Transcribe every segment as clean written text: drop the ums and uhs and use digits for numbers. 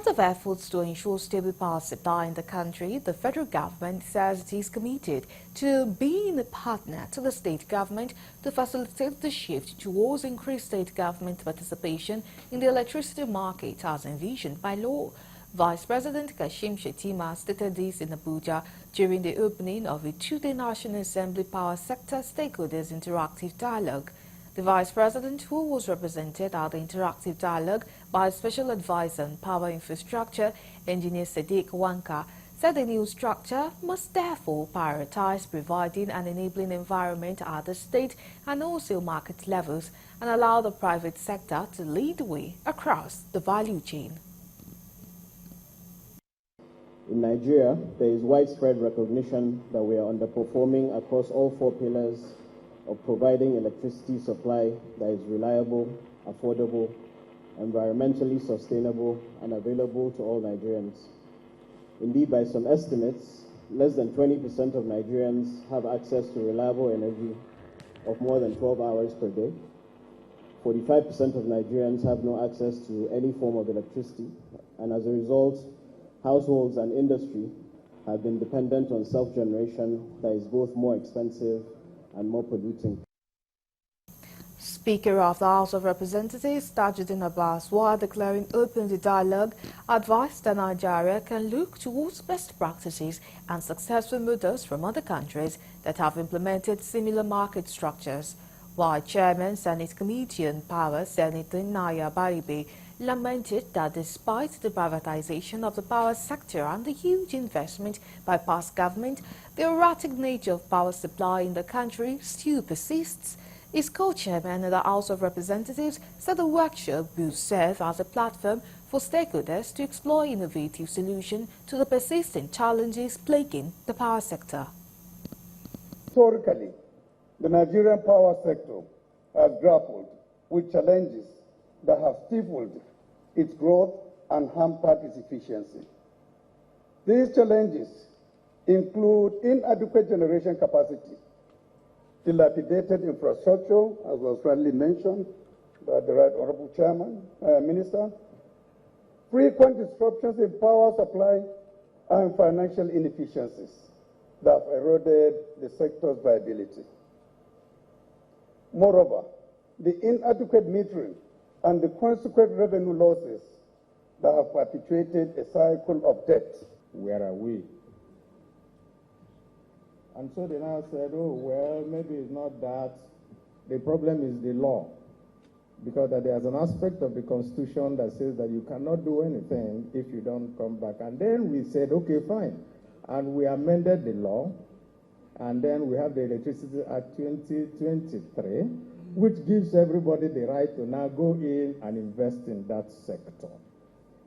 part of efforts to ensure stable power supply in the country, the federal government says it is committed to being a partner to the state government to facilitate the shift towards increased state government participation in the electricity market as envisioned by law. Vice President Kashim Shettima stated this in Abuja during the opening of the two-day National Assembly Power Sector Stakeholders Interactive Dialogue. The Vice President, who was represented at the interactive dialogue by Special Advisor on Power Infrastructure, Engineer Sadiq Wanka, said the new structure must therefore prioritize providing an enabling environment at the state and wholesale market levels and allow the private sector to lead the way across the value chain. In Nigeria, there is widespread recognition that we are underperforming across all four pillars of providing electricity supply that is reliable, affordable, environmentally sustainable, and available to all Nigerians. Indeed, by some estimates, less than 20% of Nigerians have access to reliable energy of more than 12 hours per day. 45% of Nigerians have no access to any form of electricity, and as a result, households and industry have been dependent on self-generation that is both more expensive and more polluting. Speaker of the House of Representatives, Tajuddin Abbas, while declaring open the dialogue, advised that Nigeria can look towards best practices and successful models from other countries that have implemented similar market structures. While Chairman Senate Committee on Power, Senator Naya Baribe, lamented that despite the privatization of the power sector and the huge investment by past government, the erratic nature of power supply in the country still persists. His co-chairman of the House of Representatives said the workshop will serve as a platform for stakeholders to explore innovative solutions to the persistent challenges plaguing the power sector. Historically, the Nigerian power sector has grappled with challenges that have stifled its growth and hampered its efficiency. These challenges include inadequate generation capacity, dilapidated infrastructure, as was rightly mentioned by the Right Honorable Chairman, Minister, frequent disruptions in power supply, and financial inefficiencies that have eroded the sector's viability. Moreover, the inadequate metering and the consequent revenue losses that have perpetuated a cycle of debt. Where are we? And so they now said, oh, well, maybe it's not that. The problem is the law. Because there's an aspect of the Constitution that says that you cannot do anything if you don't come back. And then we said, okay, fine. And we amended the law. And then we have the Electricity Act 2023, which gives everybody the right to now go in and invest in that sector.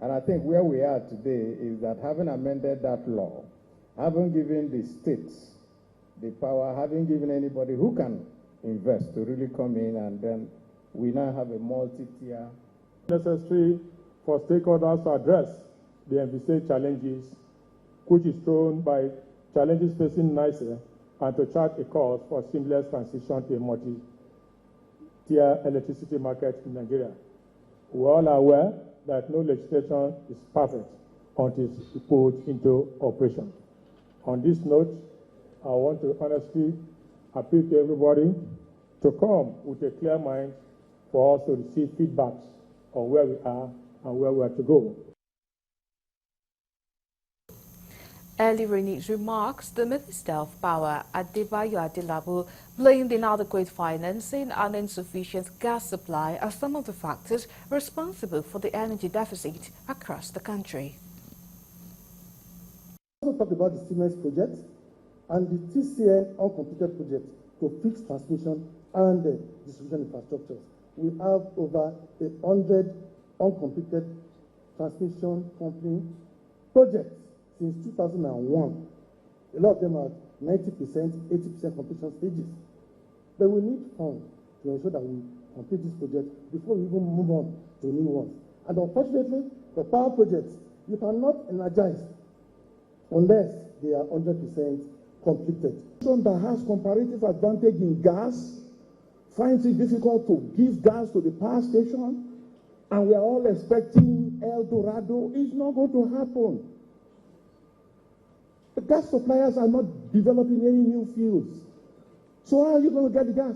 And I think where we are today is that having amended that law, having given the states the power, having given anybody who can invest to really come in, and then we now have a multi-tier. Necessary for stakeholders to address the envisaged challenges, which is thrown by challenges facing NICE, and to chart a course for seamless transition to a multi-tier electricity market in Nigeria. We all are aware that no legislation is perfect until it's put into operation. On this note, I want to honestly appeal to everybody to come with a clear mind for us to receive feedbacks on where we are and where we are to go. Earlier in his remarks, the Minister of Power, Adebayo Adelabu, blamed inadequate financing and insufficient gas supply as some of the factors responsible for the energy deficit across the country. We also talked about the Siemens project and the TCN uncompleted project to fix transmission and distribution infrastructures. We have over 100 uncompleted transmission company projects since 2001. A lot of them are 90%, 80% completion stages. But we need funds to ensure that we complete this project before we even move on to new ones. And unfortunately, the power projects, you cannot energize unless they are 100% completed. Someone that has comparative advantage in gas finds it difficult to give gas to the power station and we are all expecting El Dorado. It's not going to happen. The gas suppliers are not developing any new fields. So how are you going to get the gas?